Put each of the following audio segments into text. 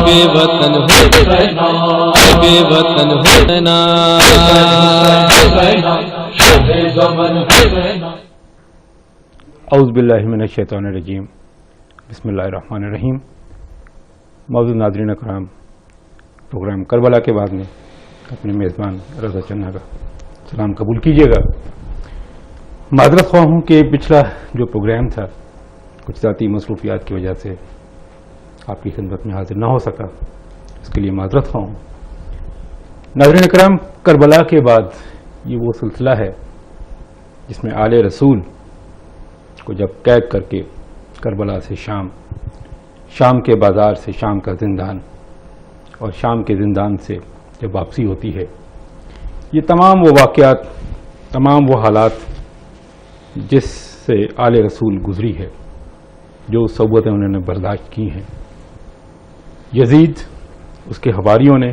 بے وطن بے وطن حسینا اعوذ باللہ من الشیطان الرجیم بسم اللہ الرحمن الرحیم. موجود ناظرین کرام، پروگرام کربلا کے بعد میں اپنے میزبان رضا چنہ کا سلام قبول کیجیے گا. معذرت خواہ ہوں کہ پچھلا جو پروگرام تھا کچھ ذاتی مصروفیات کی وجہ سے آپ کی خدمت میں حاضر نہ ہو سکا، اس کے لیے معذرت خواہ ہوں. ناظرین کرام، کربلا کے بعد یہ وہ سلسلہ ہے جس میں آل رسول کو جب قید کر کے کربلا سے شام کے بازار سے شام کا زندان اور شام کے زندان سے جب واپسی ہوتی ہے، یہ تمام وہ واقعات، تمام وہ حالات جس سے آل رسول گزری ہے، جو صعوبتیں انہوں نے برداشت کی ہیں، یزید، اس کے حواریوں نے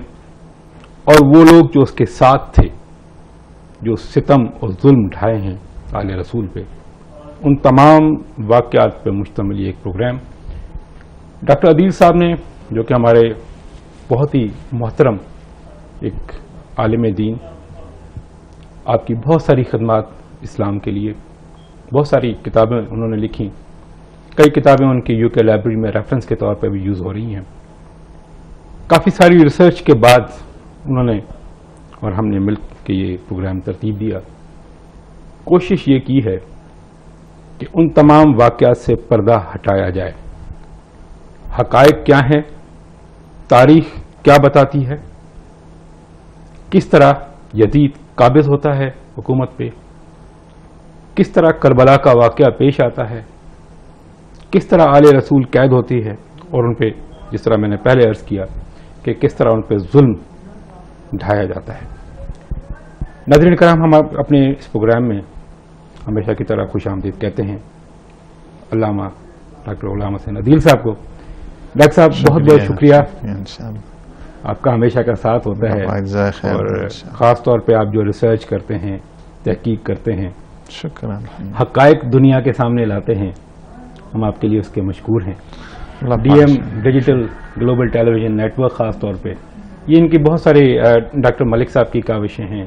اور وہ لوگ جو اس کے ساتھ تھے، جو ستم اور ظلم ڈھائے ہیں آل رسول پہ، ان تمام واقعات پہ مشتمل یہ ایک پروگرام ڈاکٹر عدیل صاحب نے، جو کہ ہمارے بہت ہی محترم ایک عالم دین، آپ کی بہت ساری خدمات اسلام کے لیے، بہت ساری کتابیں انہوں نے لکھی، کئی کتابیں ان کی یو کے لائبریری میں ریفرنس کے طور پہ بھی یوز ہو رہی ہیں. کافی ساری ریسرچ کے بعد انہوں نے اور ہم نے مل کے یہ پروگرام ترتیب دیا. کوشش یہ کی ہے کہ ان تمام واقعات سے پردہ ہٹایا جائے. حقائق کیا ہیں، تاریخ کیا بتاتی ہے، کس طرح یزید قابض ہوتا ہے حکومت پہ، کس طرح کربلا کا واقعہ پیش آتا ہے، کس طرح آل رسول قید ہوتی ہے اور ان پہ، جس طرح میں نے پہلے عرض کیا کہ کس طرح ان پہ ظلم ڈھایا جاتا ہے. ناظرین کرام، ہم اپنے اس پروگرام میں ہمیشہ کی طرح خوش آمدید کہتے ہیں علامہ ڈاکٹر غلام حسین عدیل صاحب کو. ڈاکٹر صاحب، بہت بہت شکریہ، آپ کا ہمیشہ کا ساتھ ہوتا ہے، اور خاص طور پہ آپ جو ریسرچ کرتے ہیں، تحقیق کرتے ہیں، شکرا، حقائق دنیا کے سامنے لاتے ہیں، ہم آپ کے لیے اس کے مشکور ہیں. ڈی ایم ڈیجیٹل گلوبل ٹیلی ویژن نیٹ ورک خاص طور پہ، یہ ان کی بہت ساری ڈاکٹر ملک صاحب کی کاوشیں ہیں،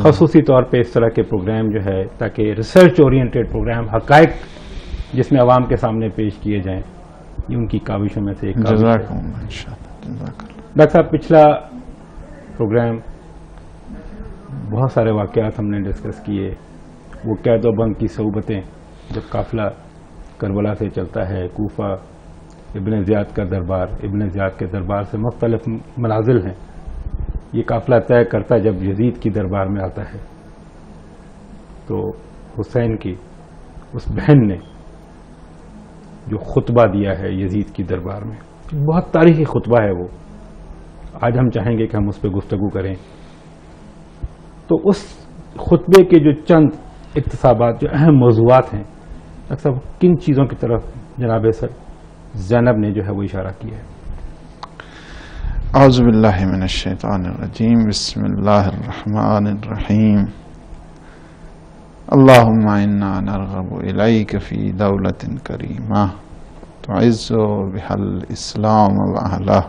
خصوصی طور پہ اس طرح کے پروگرام جو ہے، تاکہ ریسرچ اورینٹیڈ پروگرام، حقائق جس میں عوام کے سامنے پیش کیے جائیں، یہ ان کی کاوشوں میں سے ایک کاوش ہے. ڈاکٹر صاحب، پچھلا پروگرام بہت سارے واقعات ہم نے ڈسکس کیے، وہ قید و بند کی صعوبتیں، جب قافلہ کربلا سے چلتا ہے، کوفہ، ابن زیاد کا دربار، ابن زیاد کے دربار سے مختلف منازل ہیں، یہ قافلہ طے کرتا جب یزید کی دربار میں آتا ہے، تو حسین کی اس بہن نے جو خطبہ دیا ہے یزید کی دربار میں، بہت تاریخی خطبہ ہے وہ، آج ہم چاہیں گے کہ ہم اس پہ گفتگو کریں. تو اس خطبے کے جو چند اقتصابات، جو اہم موضوعات ہیں، اکثر کن چیزوں کی طرف جناب سر زینب نے جو ہے وہ اشارہ کیا ہے؟ اعوذ باللہ من الشیطان الرجیم، بسم اللہ الرحمن الرحیم. اللہم انا نرغب الیک فی دولت کریمہ تعز بها الاسلام واہلہ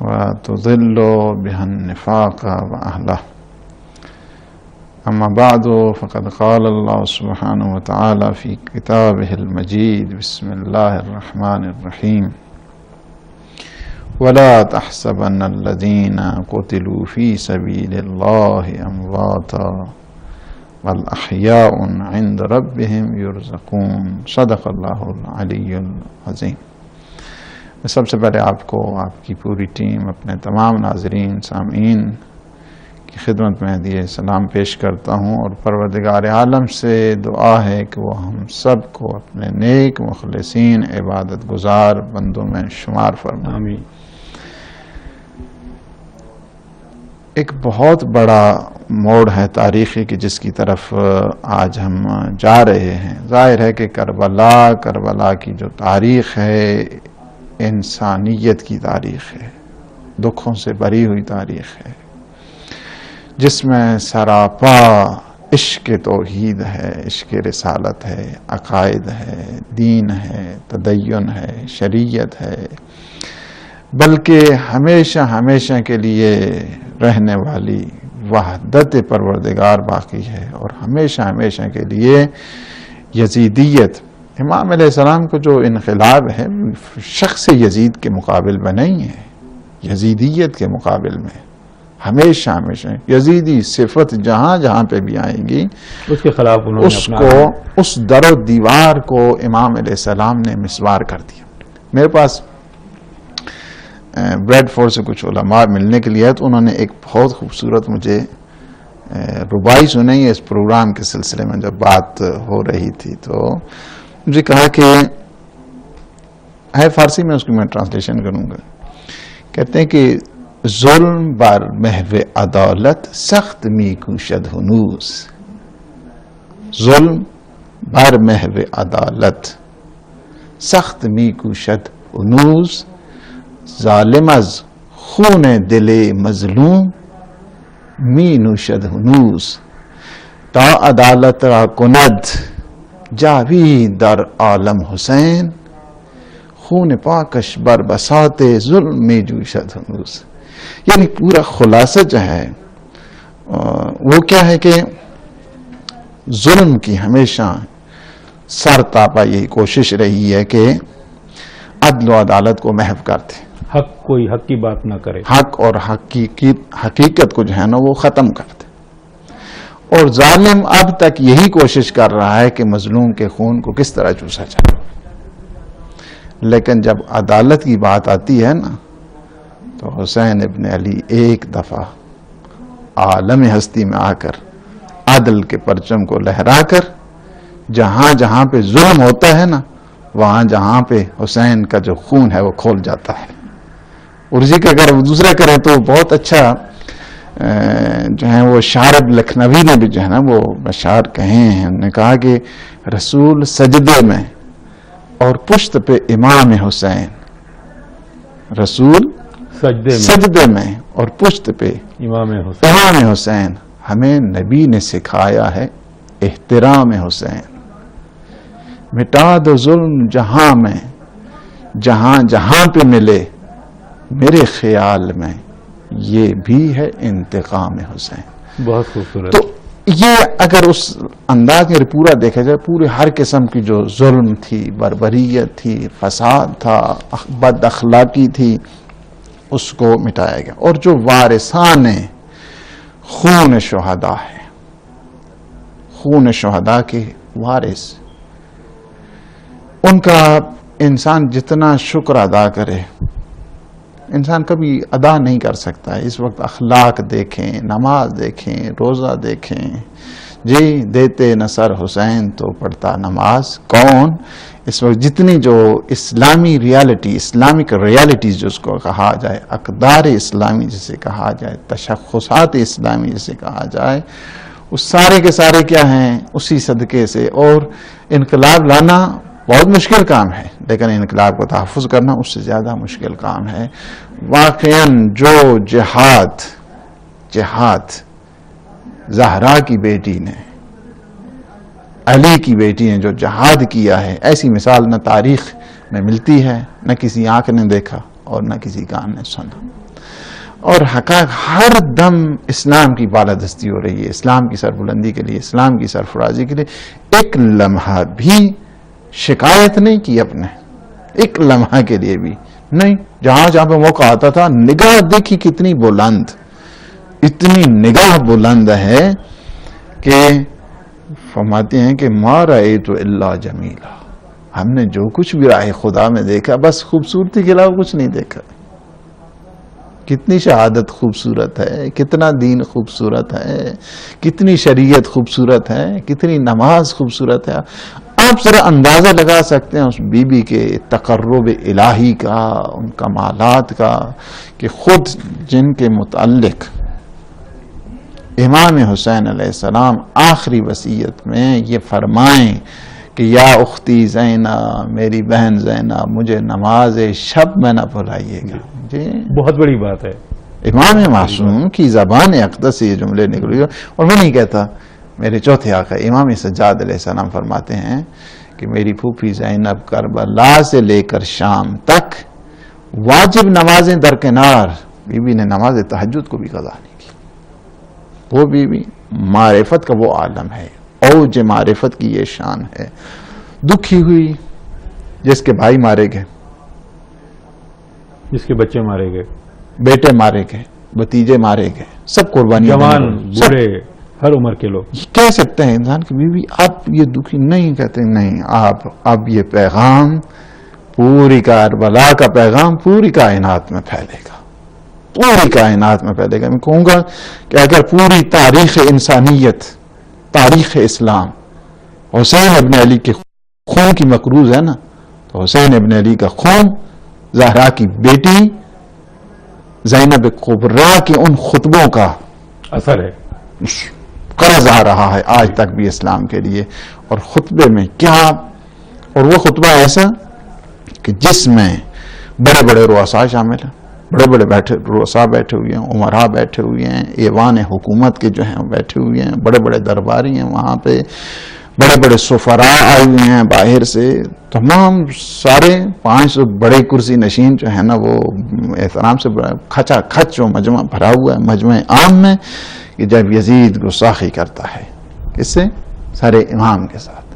وتذل بها النفاق واہلہ. اما بعد فقد قال اللہ سبحانہ وتعالی فی کتابہ المجید، بسم اللہ الرحمن الرحیم. ولا تحسبن الذين قتلوا في سبيل الله امواتا بل احياء عند ربهم يرزقون. صدق اللہ العلی العظیم. میں سب سے پہلے آپ کو، آپ کی پوری ٹیم، اپنے تمام ناظرین سامعین کی خدمت میں ہدیہ سلام پیش کرتا ہوں، اور پروردگار عالم سے دعا ہے کہ وہ ہم سب کو اپنے نیک مخلصین عبادت گزار بندوں میں شمار فرمائے. آمین. ایک بہت بڑا موڑ ہے تاریخی کہ جس کی طرف آج ہم جا رہے ہیں. ظاہر ہے کہ کربلا کی جو تاریخ ہے، انسانیت کی تاریخ ہے، دکھوں سے بھری ہوئی تاریخ ہے، جس میں سراپا عشق توحید ہے، عشق رسالت ہے، عقائد ہے، دین ہے، تدین ہے، شریعت ہے، بلکہ ہمیشہ ہمیشہ کے لیے رہنے والی وحدت پروردگار باقی ہے، اور ہمیشہ ہمیشہ کے لیے یزیدیت. امام علیہ السلام کو جو انقلاب ہے شخص یزید کے مقابل میں نہیں ہے، یزیدیت کے مقابل میں. ہمیشہ ہمیشہ یزیدی صفت جہاں جہاں پہ بھی آئے گی اس کے خلاف انہوں نے اس کو، اس در و دیوار کو امام علیہ السلام نے مسمار کر دیا. میرے پاس بریڈ فورڈ سے کچھ علماء ملنے کے لیے ہے، تو انہوں نے ایک بہت خوبصورت مجھے ربائی سنائی ہے اس پروگرام کے سلسلے میں جب بات ہو رہی تھی. تو مجھے کہا کہ ہے فارسی میں، اس کی میں ٹرانسلیشن کروں گا. کہتے ہیں کہ ظلم بر محو عدالت سخت می کوشد ہنوز، ظلم بر محو عدالت سخت می کوشد ہنوز، ظالم از خون دل مظلوم می نوشد ہنوز، تا عدالت را کند جاوید در عالم حسین، خون پاکش بر بساط ظلم می جوشد ہنوز. یعنی پورا خلاصہ جو ہے وہ کیا ہے کہ ظلم کی ہمیشہ سر تاپا یہی کوشش رہی ہے کہ عدل و عدالت کو محو کرتے، کوئی حق کی بات نہ کرے، حق اور حقیقت کو جو ہے نا وہ ختم کرتے. اور ظالم اب تک یہی کوشش کر رہا ہے کہ مظلوم کے خون کو کس طرح چوسا جائے. لیکن جب عدالت کی بات آتی ہے نا تو حسین ابن علی ایک دفعہ عالم ہستی میں آ کر عدل کے پرچم کو لہرا کر جہاں جہاں پہ ظلم ہوتا ہے نا وہاں جہاں پہ حسین کا جو خون ہے وہ کھول جاتا ہے. اور اسی کا اگر دوسرے کریں تو بہت اچھا جو ہے وہ شارب لکھنوی نے بھی جو ہے نا وہ اشعار کہے ہیں. انہوں نے کہا کہ رسول سجدے میں اور پشت پہ امام حسین، رسول سجدے میں اور پشت پہ امام حسین، ہمیں نبی نے سکھایا ہے احترام حسین. مٹا دو ظلم جہاں میں، جہاں جہاں پہ ملے میرے خیال میں، یہ بھی ہے انتقام حسین. بہت خوبصورت. تو یہ اگر اس انداز میں پورا دیکھا جائے، پورے ہر قسم کی جو ظلم تھی، بربریت تھی، فساد تھا، بد اخلاقی تھی، اس کو مٹایا گیا. اور جو وارثان خون شہداء ہے، خون شہداء کے وارث، ان کا انسان جتنا شکر ادا کرے انسان کبھی ادا نہیں کر سکتا ہے. اس وقت اخلاق دیکھیں، نماز دیکھیں، روزہ دیکھیں. جی دیتے نصر حسین تو پڑھتا نماز کون. اس وقت جتنی جو اسلامی ریالٹی، اسلامک ریالٹیز جس کو کہا جائے، اقدار اسلامی جسے کہا جائے، تشخصات اسلامی جسے کہا جائے، وہ سارے کے سارے کیا ہیں اسی صدقے سے. اور انقلاب لانا بہت مشکل کام ہے، لیکن انقلاب کو تحفظ کرنا اس سے زیادہ مشکل کام ہے. واقعاً جو جہاد زہرا کی بیٹی نے، علی کی بیٹی نے جو جہاد کیا ہے، ایسی مثال نہ تاریخ میں ملتی ہے، نہ کسی آنکھ نے دیکھا اور نہ کسی کان نے سنا. اور حقائق ہر دم اسلام کی بالادستی ہو رہی ہے، اسلام کی سربلندی کے لیے، اسلام کی سرفرازی کے لیے. ایک لمحہ بھی شکایت نہیں کی اپنے، ایک لمحہ کے لیے بھی نہیں. جہاں جہاں پہ موقع آتا تھا، نگاہ دیکھی کتنی بلند، اتنی نگاہ بلند ہے کہ فرماتے ہیں کہ ما رأیت الا جمیلا، ہم نے جو کچھ بھی راہ خدا میں دیکھا بس خوبصورتی کے علاوہ کچھ نہیں دیکھا. کتنی شہادت خوبصورت ہے، کتنا دین خوبصورت ہے، کتنی شریعت خوبصورت ہے، کتنی نماز خوبصورت ہے. آپ ذرا اندازہ لگا سکتے ہیں اس بی بی کے تقرب الہی کا، ان کمالات کا، کہ خود جن کے متعلق امام حسین علیہ السلام آخری وصیت میں یہ فرمائیں کہ یا اختی زینب، میری بہن زینب، مجھے نماز شب میں نہ بھلائیے گا. جی بہت بڑی بات ہے. امام معصوم کی زبان اقدس سے یہ جملے نکلے. اور میں نہیں کہتا، میرے چوتھے آقا امام سجاد علیہ السلام فرماتے ہیں کہ میری پھوپھی زینب کربلا سے لے کر شام تک واجب نمازیں درکنار، بیوی نے نماز تہجد کو بھی قضا نہیں کی. وہ بیوی معرفت کا وہ عالم ہے، اوج معرفت کی یہ شان ہے. دکھی ہوئی جس کے بھائی مارے گئے، جس کے بچے مارے گئے، بیٹے مارے گئے، بھتیجے مارے گئے، سب قربانی، جوان بوڑھے ہر عمر کے لوگ. کہہ سکتے ہیں انسان کی بیوی آپ یہ دکھی نہیں، کہتے نہیں، آپ اب یہ پیغام پوری کربلا کا پیغام پوری کائنات میں پھیلے گا، پوری کائنات میں پھیلے گا. میں کہوں گا کہ اگر پوری تاریخ انسانیت، تاریخ اسلام حسین ابن علی کے خون کی مقروض ہے نا، تو حسین ابن علی کا خون زہرا کی بیٹی زینب کبریٰ کے ان خطبوں کا اثر ہے، قرض آ رہا ہے آج تک بھی اسلام کے لیے. اور خطبے میں کیا، اور وہ خطبہ ایسا کہ جس میں بڑے بڑے رؤساء شامل ہیں، بڑے بڑے رؤساء بیٹھے ہوئے ہیں، عمراء بیٹھے ہوئے ہیں، ایوان حکومت کے جو ہیں بیٹھے ہوئے ہیں، بڑے بڑے درباری ہیں وہاں پہ، بڑے بڑے سفراء آئے ہوئے ہیں باہر سے. تمام سارے 500 بڑے کرسی نشین جو ہے نا وہ احترام سے کھچا کھچ جو مجمع بھرا ہوا ہے مجمع عام میں، کہ جب یزید گستاخی کرتا ہے کس سے؟ سارے امام کے ساتھ،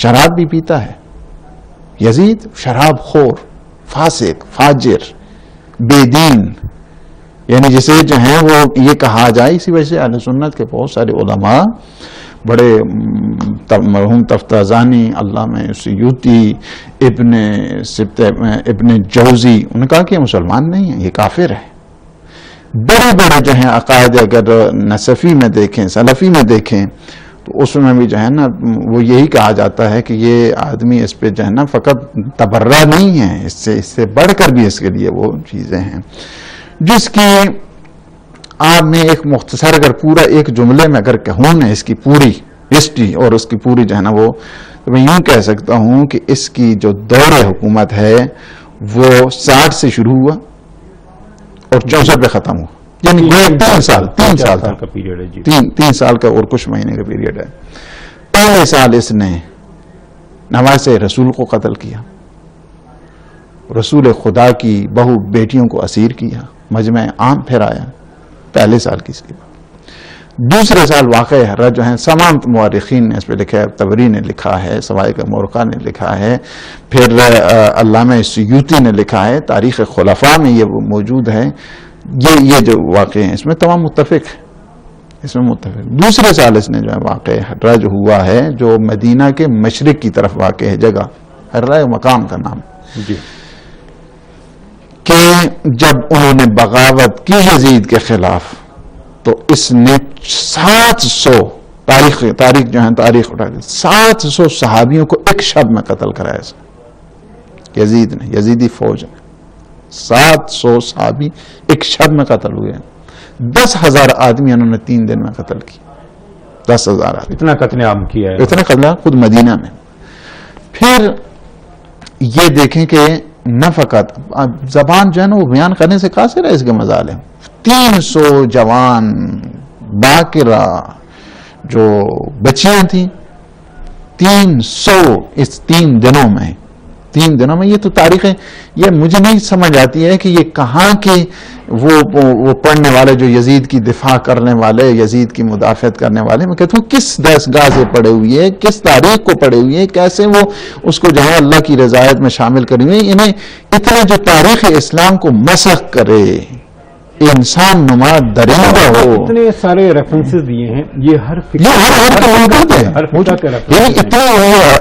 شراب بھی پیتا ہے یزید، شراب خور، فاسق، فاجر، بے دین، یعنی جسے جو ہیں وہ یہ کہا جائے. اسی وجہ سے اہل سنت کے بہت سارے علماء، بڑے مرحوم تفتازانی، علامہ سیوطی، ابن جوزی، انہوں نے کہا کہ یہ مسلمان نہیں ہیں، یہ کافر ہے. بڑے بڑے جو ہیں عقائد اگر نصفی میں دیکھیں، سلفی میں دیکھیں، تو اس میں بھی جو ہے نا وہ یہی کہا جاتا ہے کہ یہ آدمی اس پہ جو ہے نا فقط تبرہ نہیں ہے، اس سے بڑھ کر بھی اس کے لیے وہ چیزیں ہیں جس کی آپ میں ایک مختصر اگر پورا ایک جملے میں اگر کہوں نا اس کی پوری ہسٹری اور اس کی پوری جو ہے نا وہ، تو میں یوں کہہ سکتا ہوں کہ اس کی جو دور حکومت ہے وہ 60 سے شروع ہوا اور 64 پہ ختم ہوا، یعنی 3 سال کا پیریڈ ہے جی، 3 سال کا اور کچھ مہینے کا پیریڈ ہے. پہلے سال اس نے نواسے رسول کو قتل کیا، رسول خدا کی بہو بیٹیوں کو اسیر کیا، مجمع عام پھیرایا، پہلے سال کی اس کی بات. دوسرے سال واقع حرہ جو ہیں تمام مورخین نے اس پہ لکھا ہے، تبری نے لکھا ہے، سوائق مورخہ نے لکھا ہے، پھر علامہ سیوطی نے لکھا ہے، تاریخ خلفاء میں یہ موجود ہے. یہ جو واقع ہیں اس میں تمام متفق ہیں، اس میں متفق. دوسرے سال اس نے جو ہے واقع حرہ جو ہوا ہے، جو مدینہ کے مشرق کی طرف واقع ہے جگہ، حرہ مقام کا نام جی، کہ جب انہوں نے بغاوت کی یزید کے خلاف تو اس نے 700 تاریخ جو ہے تاریخ اٹھا کے 700 صحابیوں کو ایک شب میں قتل کرایا یزید نے، یزیدی فوج نے. 700 صحابی ایک شب میں قتل ہوئے. 10,000 آدمی انہوں نے 3 دن میں قتل کی. 10,000 آدمی، اتنا قتل عام کیا ہے، اتنا قتل خود مدینہ میں. پھر یہ دیکھیں کہ نہ فقط زبان جو ہے نا وہ بیان کرنے سے قاصر ہے اس کے مظالم. 300 جوان باقرہ جو بچیاں تھیں، 300 اس 3 دنوں میں، یہ تو تاریخ ہے. یہ مجھے نہیں سمجھ آتی ہے کہ یہ کہاں کے وہ پڑھنے والے جو یزید کی دفاع کرنے والے، یزید کی مدافعت کرنے والے، میں کہتا ہوں کس دستگاہ سے پڑے ہوئے، کس تاریخ کو پڑے ہوئے، کیسے وہ اس کو جو ہے اللہ کی رضایت میں شامل کریں ہوئے. انہیں اتنا جو تاریخ اسلام کو مسخ کرے، انسان نما درندہ ہو، اتنے سارے ریفرنسز دیے ہیں. یہ ہر ہر اتنی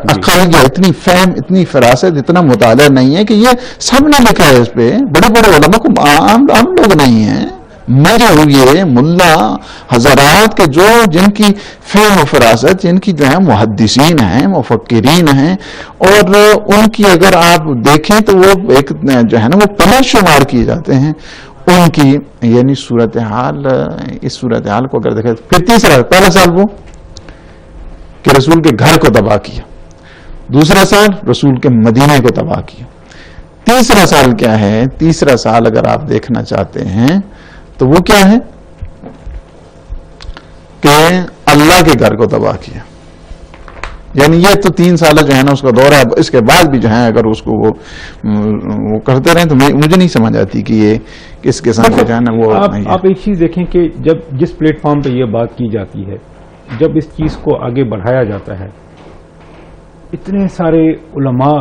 عقل، اتنی فہم، اتنی فراست، اتنا مطالعہ نہیں ہے کہ یہ سب نے لکھا ہے. اس پہ بڑے بڑے علماء کو عام لوگ نہیں ہیں، مرے ہوئے ملا حضرات کے جن کی فہم و فراست، جن کی جو ہے محدثین ہیں، مفکرین ہیں، اور ان کی اگر آپ دیکھیں تو وہ ایک جو ہے نا وہ پناہ شمار کیے جاتے ہیں ان کی. یعنی صورتحال، اس صورتحال کو اگر دیکھیں. پھر پہلا سال وہ کہ رسول کے گھر کو تباہ کیا، دوسرا سال رسول کے مدینے کو تباہ کیا. تیسرا سال کیا ہے؟ تیسرا سال اگر آپ دیکھنا چاہتے ہیں تو وہ کیا ہے کہ اللہ کے گھر کو تباہ کیا. یعنی یہ تو 3 سال جو ہے نا اس کا دور ہے. اب اس کے بعد بھی جو ہے اگر اس کو وہ کرتے رہیں تو مجھے نہیں سمجھ آتی کہ یہ کس قسم کا جو ہے نا وہ. آپ ایک چیز دیکھیں کہ جس پلیٹ فارم پہ یہ بات کی جاتی ہے، جب اس چیز کو آگے بڑھایا جاتا ہے، اتنے سارے علماء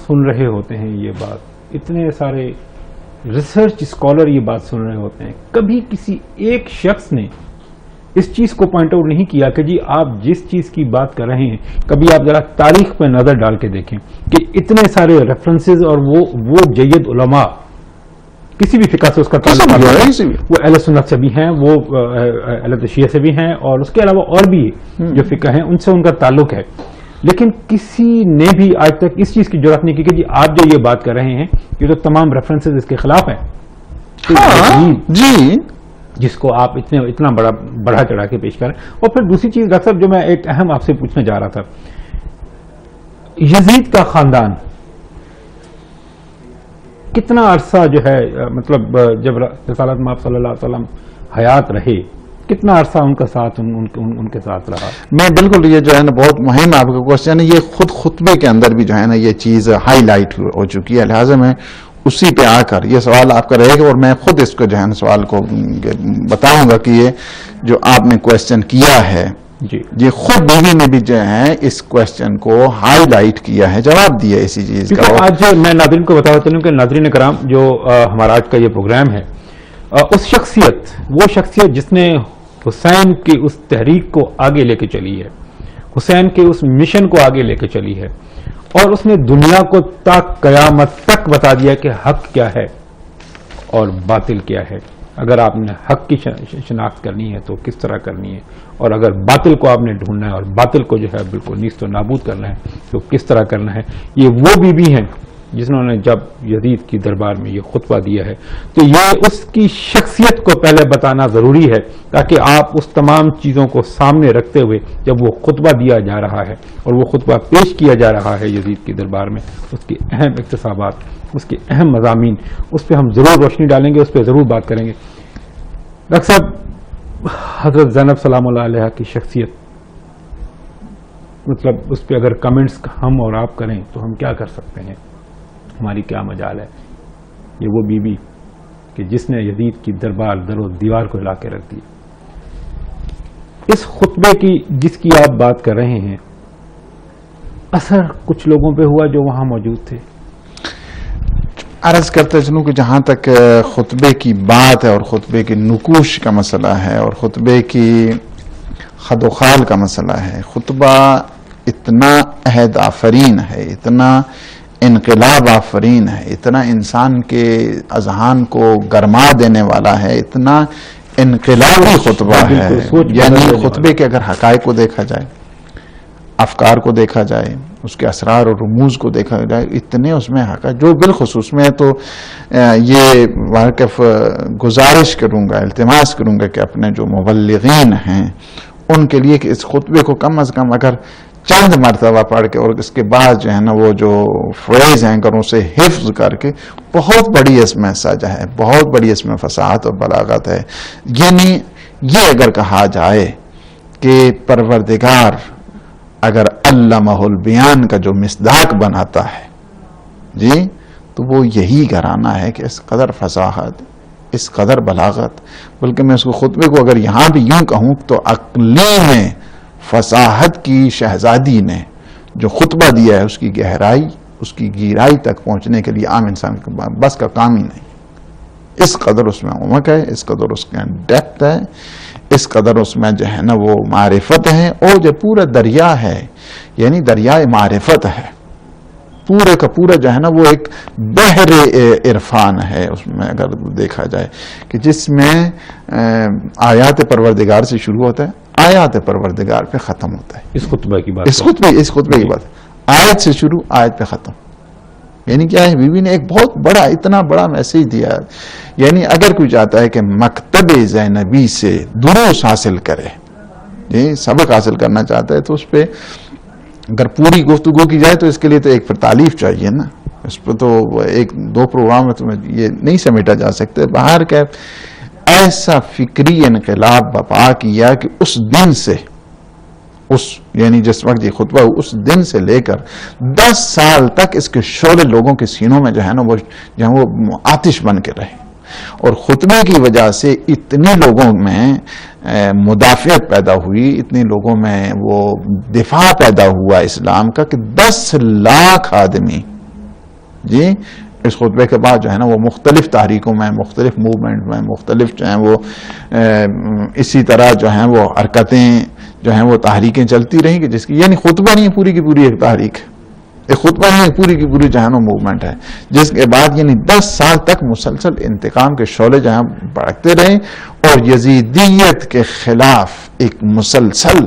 سن رہے ہوتے ہیں یہ بات، اتنے سارے ریسرچ اسکالر یہ بات سن رہے ہوتے ہیں. کبھی کسی ایک شخص نے اس چیز کو پوائنٹ آؤٹ نہیں کیا کہ جی آپ جس چیز کی بات کر رہے ہیں، کبھی آپ ذرا تاریخ پہ نظر ڈال کے دیکھیں کہ اتنے سارے ریفرنسز اور وہ جید علماء کسی بھی فقہ سے اس کا تعلق ہے، وہ اہل سنت سے بھی ہیں، وہ اہل شیعہ سے بھی ہیں، اور اس کے علاوہ اور بھی جو فقہ ہیں ان سے ان کا تعلق ہے، لیکن کسی نے بھی آج تک اس چیز کی جرات نہیں کی کہ جی آپ جو یہ بات کر رہے ہیں یہ تو تمام ریفرنسز اس کے خلاف ہیں. جی جس کو آپ اتنا بڑا چڑھا کے پیش کریں. اور پھر دوسری چیز ڈاکٹر صاحب جو میں ایک اہم آپ سے پوچھنے جا رہا تھا، یزید کا خاندان کتنا عرصہ جو ہے مطلب جب رسالت مآب صلی اللہ علیہ وسلم حیات رہے، کتنا عرصہ ان کا ساتھ ان کے ساتھ رہا؟ میں بالکل یہ جو ہے نا بہت مہم آپ کا کوشچن ہے. یہ خود خطبے کے اندر بھی جو ہے نا یہ چیز ہائی لائٹ ہو چکی ہے، لہٰذا میں اسی پہ آ کر یہ سوال آپ کا رہے گا اور میں خود اس کو جو ہے نا سوال کو بتاؤں گا کہ یہ جو آپ نے کوشچن کیا ہے جی یہ خود بیوی نے بھی جو ہے اس کوشچن کو ہائی لائٹ کیا ہے، جواب دیا اسی چیز کا. آج میں ناظرین کو بتاتا چلوں کہ ناظرین کرام جو ہمارا آج کا یہ پروگرام ہے، وہ شخصیت جس نے حسین کی اس تحریک کو آگے لے کے چلی ہے، حسین کے اس مشن کو آگے لے کے چلی ہے، اور اس نے دنیا کو تا قیامت تک بتا دیا کہ حق کیا ہے اور باطل کیا ہے. اگر آپ نے حق کی شناخت کرنی ہے تو کس طرح کرنی ہے، اور اگر باطل کو آپ نے ڈھونڈنا ہے اور باطل کو جو ہے بالکل نیست و نابود کرنا ہے تو کس طرح کرنا ہے. یہ وہ بیوی ہیں جنہوں نے جب یزید کی دربار میں یہ خطبہ دیا ہے تو یہ اس کی شخصیت کو پہلے بتانا ضروری ہے تاکہ آپ اس تمام چیزوں کو سامنے رکھتے ہوئے جب وہ خطبہ دیا جا رہا ہے اور وہ خطبہ پیش کیا جا رہا ہے یزید کی دربار میں، اس کی اہم اقتصابات، اس کے اہم مضامین، اس پہ ہم ضرور روشنی ڈالیں گے، اس پہ ضرور بات کریں گے. ڈاکٹر صاحب، حضرت زینب سلام اللہ علیہ کی شخصیت، مطلب اس پہ اگر کمنٹس ہم اور آپ کریں تو ہم کیا کر سکتے ہیں؟ ہماری کیا مجال ہے؟ یہ وہ بی بی کہ جس نے یزید کی دربار در و دیوار کو ہلا کے رکھ دی. اس خطبے کی جس کی آپ بات کر رہے ہیں، اثر کچھ لوگوں پہ ہوا جو وہاں موجود تھے. عرض کرتے چلوں کہ جہاں تک خطبے کی بات ہے اور خطبے کی نکوش کا مسئلہ ہے اور خطبے کی خد و خال کا مسئلہ ہے، خطبہ اتنا عہد آفرین ہے، اتنا انقلاب آفرین ہے، اتنا انسان کے اذہان کو گرما دینے والا ہے، اتنا انقلابی خطبہ ہے. یعنی خطبے کے اگر حقائق کو دیکھا جائے، افکار کو دیکھا جائے، اس کے اسرار اور رموز کو دیکھا جائے، اتنے اس میں حقائق جو بالخصوص میں تو یہ واقف گزارش کروں گا، التماس کروں گا کہ اپنے جو مبلغین ہیں ان کے لیے کہ اس خطبے کو کم از کم اگر چند مرتبہ پڑھ کے اور اس کے بعد جو ہے نا وہ جو فریز ہیں اگر اسے حفظ کر کے، بہت بڑی اس میں سجا ہے، بہت بڑی اس میں فصاحت اور بلاغت ہے. یعنی یہ اگر کہا جائے کہ پروردگار اگر علمہ البیان کا جو مصداق بناتا ہے جی تو وہ یہی گھرانہ ہے کہ اس قدر فصاحت، اس قدر بلاغت، بلکہ میں اس کو خطبے کو اگر یہاں بھی یوں کہوں تو عقلی میں فصاحت کی شہزادی نے جو خطبہ دیا ہے اس کی گہرائی، اس کی گہرائی تک پہنچنے کے لیے عام انسان کے بس کا کام ہی نہیں. اس قدر اس میں عمق ہے، اس قدر اس کے ڈیپتھ ہے، اس قدر اس میں جو ہے نا وہ معرفت ہے، اور جو پورا دریا ہے یعنی دریائے معرفت ہے، پورے کا پورا جو ہے نا وہ ایک بحر عرفان ہے اس میں اگر دیکھا جائے کہ جس میں آیات پروردگار سے شروع ہوتا ہے، آیات پروردگار پہ ختم ہوتا ہے. اس خطبہ کی بات، اس خطبے کی بات آیت سے شروع، آیت پہ ختم. یعنی کیا ہے، بی بی نے ایک بہت بڑا، اتنا بڑا میسج دیا. یعنی اگر کوئی چاہتا ہے کہ مکتب زینبی سے دروس حاصل کرے، سبق حاصل کرنا چاہتا ہے تو اس پہ اگر پوری گفتگو کی جائے تو اس کے لیے تو ایک پھر تالیف چاہیے نا. اس پہ تو ایک دو پروگرام میں تمہیں یہ نہیں سمیٹا جا سکتے. باہر کا ایسا فکری انقلاب بپا کیا کہ اس دن سے اس یعنی جس وقت یہ خطبہ اس دن سے لے کر 10 سال تک اس کے شعلے لوگوں کے سینوں میں جو ہے نا وہ آتش بن کے رہے، اور خطبے کی وجہ سے اتنے لوگوں میں مدافعت پیدا ہوئی، اتنے لوگوں میں وہ دفاع پیدا ہوا اسلام کا کہ 10 لاکھ آدمی جی اس خطبے کے بعد جو ہے نا وہ مختلف تحریکوں میں، مختلف موومنٹ میں، مختلف جو ہیں وہ اسی طرح جو ہیں وہ حرکتیں جو ہیں وہ تحریکیں چلتی رہیں کہ جس کی یعنی خطبہ نہیں پوری کی پوری ایک تحریک ہے، ایک خطبہ نہیں پوری کی پوری جو ہے نا موومنٹ ہے، جس کے بعد یعنی 10 سال تک مسلسل انتقام کے شعلے جو ہیں بڑھتے رہے، اور یزیدیت کے خلاف ایک مسلسل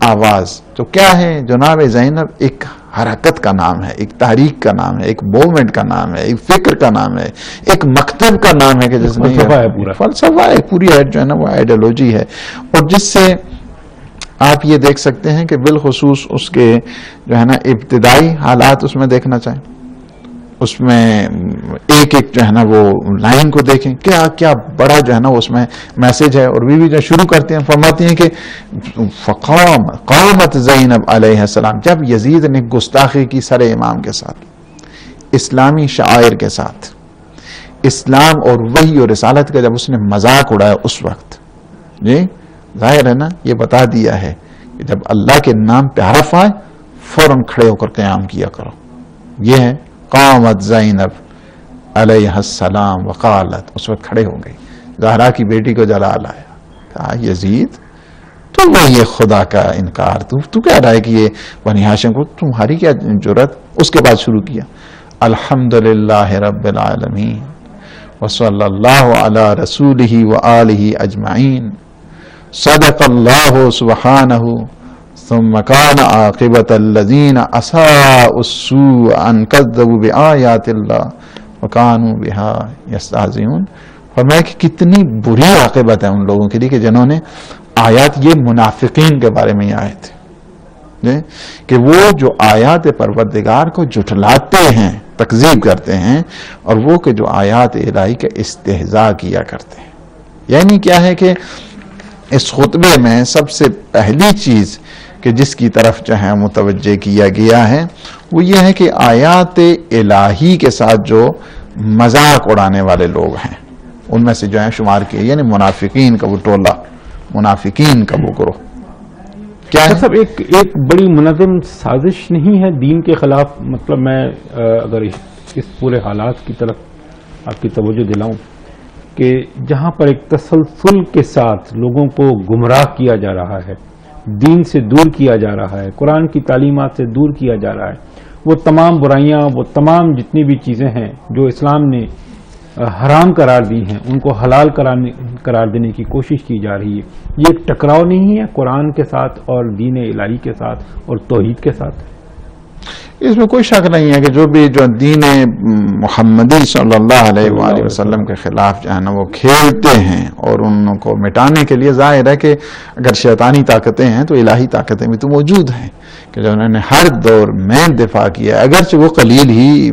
آواز تو کیا ہے جناب زینب، ایک حرکت کا نام ہے، ایک تحریک کا نام ہے، ایک موومنٹ کا نام ہے، ایک فکر کا نام ہے، ایک مکتب کا نام ہے کہ جس میں فلسفہ ہے، پوری جو ہے نا وہ آئیڈیالوجی ہے، اور جس سے آپ یہ دیکھ سکتے ہیں کہ بالخصوص اس کے جو ہے نا ابتدائی حالات اس میں دیکھنا چاہیں، اس میں ایک ایک جو ہے نا وہ لائن کو دیکھیں، کیا کیا بڑا جو ہے نا اس میں میسج ہے، اور بیوی جو شروع کرتے ہیں فرماتی ہیں کہ قامت زینب علیہ السلام، جب یزید نے گستاخی کی سر امام کے ساتھ، اسلامی شعائر کے ساتھ، اسلام اور وحی اور رسالت کا جب اس نے مذاق اڑایا اس وقت، جی ظاہر ہے نا یہ بتا دیا ہے کہ جب اللہ کے نام پہ حرف آئے فوراً کھڑے ہو کر قیام کیا کرو، یہ ہے قامت زینب علیہ السلام وقالت، اس وقت کھڑے ہو گئی، زہرا کی بیٹی کو جلال آیا، کہا یزید تو یہ خدا کا انکار، تو کہہ رہا ہے کہ یہ بنی ہاشم کو، تمہاری کیا جرت؟ اس کے بعد شروع کیا الحمدللہ رب العالمین وصلی اللہ علی رسولہ وآلہ اجمعین صدق اللہ سبحانہ ثم كان عاقبة الذين اساءوا السوء ان كذبوا بآیات اللہ وكانوا بها يستهزئون۔ فرمایا کہ کتنی بری عاقبت ہے ان لوگوں کے لیے کہ جنہوں نے آیات، یہ منافقین کے بارے میں یہ آئے تھے کہ وہ جو آیات پروردگار کو جھٹلاتے ہیں، تکذیب کرتے ہیں، اور وہ کہ جو آیات الہی کا استہزاء کیا کرتے ہیں۔ یعنی کیا ہے کہ اس خطبے میں سب سے پہلی چیز کہ جس کی طرف جو ہے متوجہ کیا گیا ہے وہ یہ ہے کہ آیات الہی کے ساتھ جو مذاق اڑانے والے لوگ ہیں ان میں سے جو ہیں شمار کیے، یعنی منافقین کا وہ ٹولہ، منافقین کا وہ گروہ کیا ہے؟ سب ایک بڑی منظم سازش نہیں ہے دین کے خلاف؟ مطلب میں اگر اس پورے حالات کی طرف آپ کی توجہ دلاؤں کہ جہاں پر ایک تسلسل کے ساتھ لوگوں کو گمراہ کیا جا رہا ہے، دین سے دور کیا جا رہا ہے، قرآن کی تعلیمات سے دور کیا جا رہا ہے، وہ تمام برائیاں، وہ تمام جتنی بھی چیزیں ہیں جو اسلام نے حرام قرار دی ہیں ان کو حلال قرار دینے کی کوشش کی جا رہی ہے، یہ ایک ٹکراؤ نہیں ہے قرآن کے ساتھ اور دین الہی کے ساتھ اور توحید کے ساتھ؟ اس میں کوئی شک نہیں ہے کہ جو بھی جو دین محمدی صلی اللہ علیہ وآلہ وسلم کے خلاف جو ہے نا وہ کھیلتے ہیں اور ان کو مٹانے کے لیے ظاہر ہے کہ اگر شیطانی طاقتیں ہیں تو الہی طاقتیں بھی تو موجود ہیں کہ جو انہوں نے ہر دور میں دفاع کیا ہے، اگرچہ وہ قلیل ہی،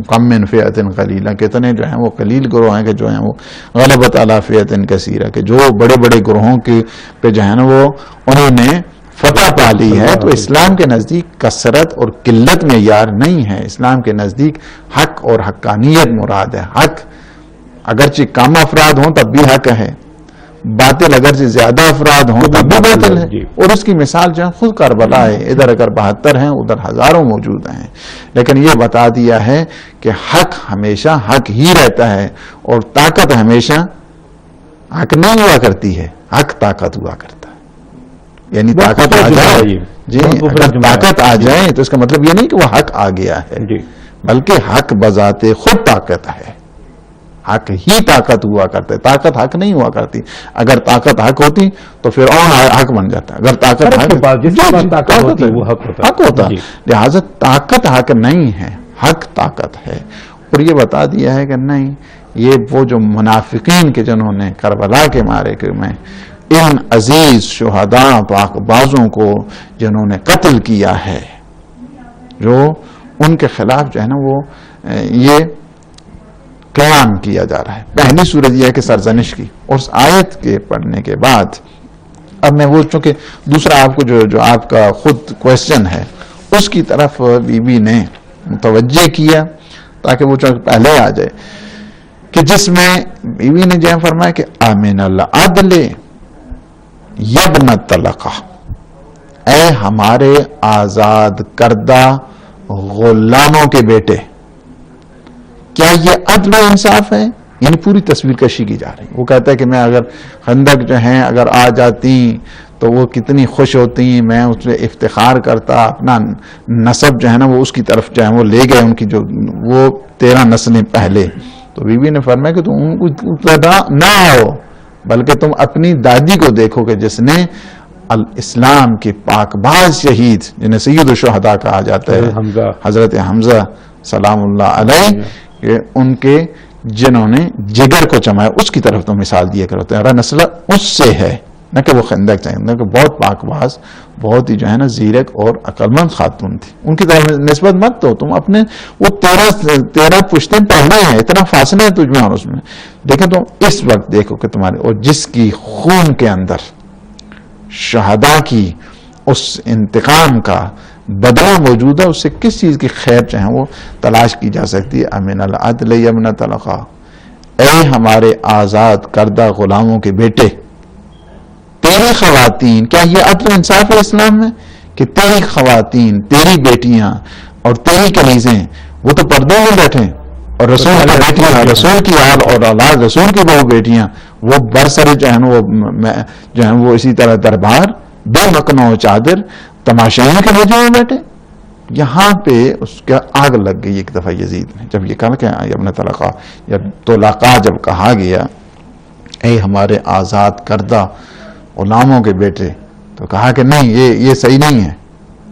کم من فئۃ قلیلہ، کتنے جو ہیں وہ قلیل گروہ ہیں کہ جو ہیں وہ غلبت علی فئۃ کثیرہ، کہ جو بڑے بڑے گروہوں کے پہ جو ہے نا وہ انہوں نے فتح پا لی ہے۔ تو اسلام کے نزدیک کثرت اور قلت معیار نہیں ہے، اسلام کے نزدیک حق اور حقانیت مراد ہے۔ حق اگرچہ کم افراد ہوں تب بھی حق ہے، باطل اگرچہ زیادہ افراد ہوں تب بھی باطل ہے، اور اس کی مثال جو ہے خود کربلا ہے، ادھر اگر 72 ہیں ادھر ہزاروں موجود ہیں، لیکن یہ بتا دیا ہے کہ حق ہمیشہ حق ہی رہتا ہے، اور طاقت ہمیشہ حق نہیں ہوا کرتی ہے، حق طاقت ہوا کرتا ہے۔ یعنی طاقت آ جائے، جی اگر طاقت آ جائے تو اس کا مطلب یہ نہیں کہ وہ حق آ گیا ہے، بلکہ حق بذات خود طاقت ہے، حق ہی طاقت ہوا کرتا ہے، طاقت حق نہیں ہوا کرتی۔ اگر طاقت حق ہوتی تو پھر اور حق بن جاتا، اگر طاقت حق ہوتا، لہذا طاقت حق نہیں ہے، حق طاقت ہے۔ اور یہ بتا دیا ہے کہ نہیں، یہ وہ جو منافقین کے جنہوں نے کربلا کے معرکے میں ان عزیز شہداء پاک بازوں کو جنہوں نے قتل کیا ہے، جو ان کے خلاف جو ہے نا وہ یہ قیام کیا جا رہا ہے۔ پہلی صورت یہ ہے کہ سرزنش کی، اور اس آیت کے پڑھنے کے بعد اب میں وہ چونکہ دوسرا آپ کو جو آپ کا خود کوشچن ہے اس کی طرف بی بی نے متوجہ کیا تاکہ وہ پہلے آ جائے کہ جس میں بی بی نے جو فرمایا کہ آمین العدل یبن طلقہ، اے ہمارے آزاد کردہ غلاموں کے بیٹے، کیا یہ عدل و انصاف ہے؟ یعنی پوری تصویر کشی کی جا رہی. وہ کہتا ہے کہ میں اگر خندق جو ہیں اگر آ جاتی تو وہ کتنی خوش ہوتی، میں اس پہ افتخار کرتا، اپنا نسب جو ہے نا وہ اس کی طرف جو ہے وہ لے گئے ان کی جو وہ 13 نسلیں پہلے. تو بی بی نے فرمایا کہ تم ان کو ابتدا نہ ہو بلکہ تم اپنی دادی کو دیکھو کہ جس نے الاسلام کے پاک باز شہید جنہیں سید الشہداء کہا جاتا ہے، حضرت حمزہ سلام اللہ علیہ، کہ ان کے جنہوں نے جگر کو چمایا، اس کی طرف تو مثال دیا کرتے ہیں. نسل اس سے ہے، نہ کہ وہ خندق چاہیے کہ بہت پاک باز، بہت ہی جو ہے نا زیرک اور عقلمند خاتون تھی، ان کی طرف نسبت مت دو. تم اپنے وہ 13 پشتیں پہلے ہیں، اتنا فاصلہ ہے تجھ میں اور اس میں، لیکن تم اس وقت دیکھو کہ تمہارے اور جس کی خون کے اندر شہداء کی اس انتقام کا بدلہ موجود ہے، اس سے کس چیز کی خیر جو ہے وہ تلاش کی جا سکتی ہے. امین العدل یمن طلقہ، اے ہمارے آزاد کردہ غلاموں کے بیٹے، تیری خواتین، کیا یہ عدل انصاف ہے اسلام میں کہ تیری خواتین، تیری بیٹیاں اور تیری کنیزیں وہ تو پردوں میں بیٹھیں، اور رسول کی بیٹیاں، رسول کی آل اور اولاد رسول کی بہو بیٹیاں وہ برسر جو ہے وہ اسی طرح دربار بے مکنو چادر تماشائیوں کے وجہ میں بیٹھے. یہاں پہ اس کا آگ لگ گئی ایک دفعہ یزید نے جب یہ کہا کہ ابن طلقہ یا طلقہ جب کہا گیا اے ہمارے آزاد کردہ غلاموں کے بیٹے، تو کہا کہ نہیں یہ صحیح نہیں ہے.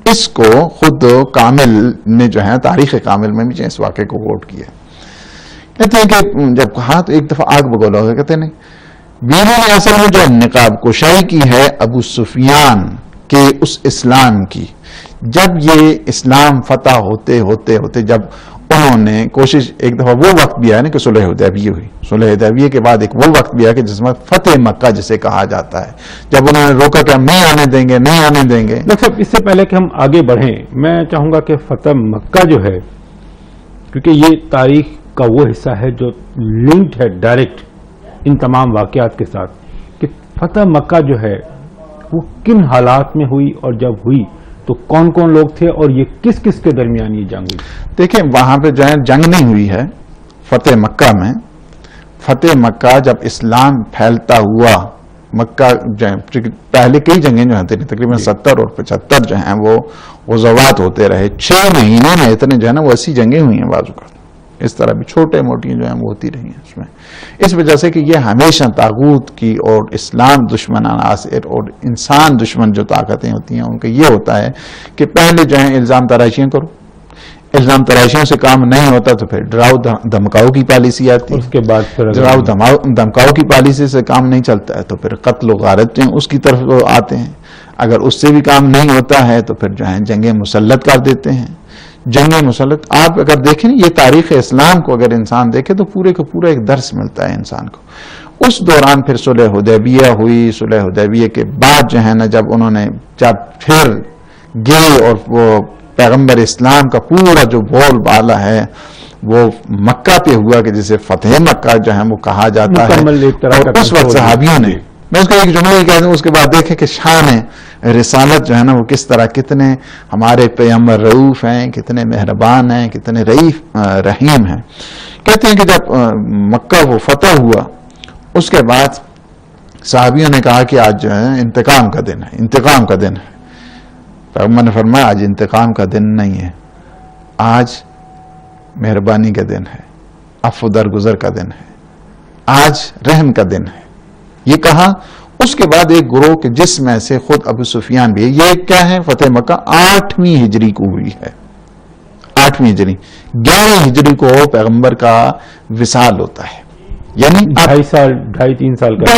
اس کو خود کامل نے جو ہے تاریخ کامل میں بھی اس واقعے کو کوٹ کیا. کہتے ہیں کہ جب کہا تو ایک دفعہ آگ بگولا ہو گیا. کہتے نہیں، بیوی نے اصل میں جو نقاب کشائی کی ہے ابو سفیان کے اس اسلام کی، جب یہ اسلام فتح ہوتے ہوتے ہوتے جب انہوں نے کوشش، ایک دفعہ وہ وقت بھی آیا نا کہ صلح حدیبیہ ہوئی، صلح حدیبیہ کے بعد ایک وہ وقت بھی آیا کہ جس میں فتح مکہ جسے کہا جاتا ہے، جب انہوں نے روکا کہ ہم نہیں آنے دیں گے، نہیں آنے دیں گے. ڈاکٹر صاحب، اس سے پہلے کہ ہم آگے بڑھیں، میں چاہوں گا کہ فتح مکہ جو ہے، کیونکہ یہ تاریخ کا وہ حصہ ہے جو لنکڈ ہے ڈائریکٹ ان تمام واقعات کے ساتھ، کہ فتح مکہ جو ہے وہ کن حالات میں ہوئی، اور جب ہوئی تو کون کون لوگ تھے، اور یہ کس کس کے درمیان یہ جنگ ہوئی؟ دیکھیں وہاں پہ جو ہے جنگ نہیں ہوئی ہے فتح مکہ میں. فتح مکہ جب اسلام پھیلتا ہوا، مکہ جو ہے پہلے کئی جنگیں جو ہیں تقریباً 70 اور 75 جو ہیں وہ غزوات ہوتے رہے. 6 مہینے میں اتنے جو ہے نا وہ 80 جنگیں ہوئی ہیں بازو کا. اس طرح بھی چھوٹے موٹی جو ہیں وہ ہوتی رہی ہیں اس میں. اس وجہ سے کہ یہ ہمیشہ طاغوت کی اور اسلام دشمن عناصر اور انسان دشمن جو طاقتیں ہوتی ہیں ان کا یہ ہوتا ہے کہ پہلے جو ہے الزام تراشیاں کرو، الزام تراشیوں سے کام نہیں ہوتا تو پھر ڈراؤ دھمکاؤ کی پالیسی آتی ہے، اس کے بعد پھر ڈراؤ دھمکاؤ کی پالیسی سے کام نہیں چلتا ہے تو پھر قتل و غارت جو ہیں اس کی طرف آتے ہیں. اگر اس سے بھی کام نہیں ہوتا ہے تو پھر جو ہے جنگیں مسلط کر دیتے ہیں. جنگ مسلط آپ اگر دیکھیں یہ تاریخ اسلام کو اگر انسان دیکھے تو پورے کا پورا ایک درس ملتا ہے انسان کو. اس دوران پھر صلح حدیبیہ ہوئی. صلح حدیبیہ کے بعد جو ہے نا جب انہوں نے جب پھر گئے اور وہ پیغمبر اسلام کا پورا جو بول بالا ہے وہ مکہ پہ ہوا کہ جسے فتح مکہ جو ہے وہ کہا جاتا ہے. اور اس وقت صحابیوں نے، میں اس کا ایک جملہ یہ کہہ دوں، اس کے بعد دیکھیں کہ شان رسالت جو ہے نا وہ کس طرح، کتنے ہمارے پیغمبر رؤوف ہیں، کتنے مہربان ہیں، کتنے رحیم ہیں. کہتے ہیں کہ جب مکہ وہ فتح ہوا اس کے بعد صحابیوں نے کہا کہ آج جو ہے انتقام کا دن ہے، انتقام کا دن ہے. پیغمبر نے فرمایا آج انتقام کا دن نہیں ہے، آج مہربانی کا دن ہے، عفو درگزر کا دن ہے، آج رحم کا دن ہے. یہ کہا. اس کے بعد ایک گروہ کے جس میں سے خود ابو سفیان بھی ہے. یہ کیا ہے؟ فتح مکہ 8ویں ہجری کو ہوئی ہے. 8ویں ہجری. 11 ہجری کو پیغمبر کا وصال ہوتا ہے، یعنی 2.5 سال کا.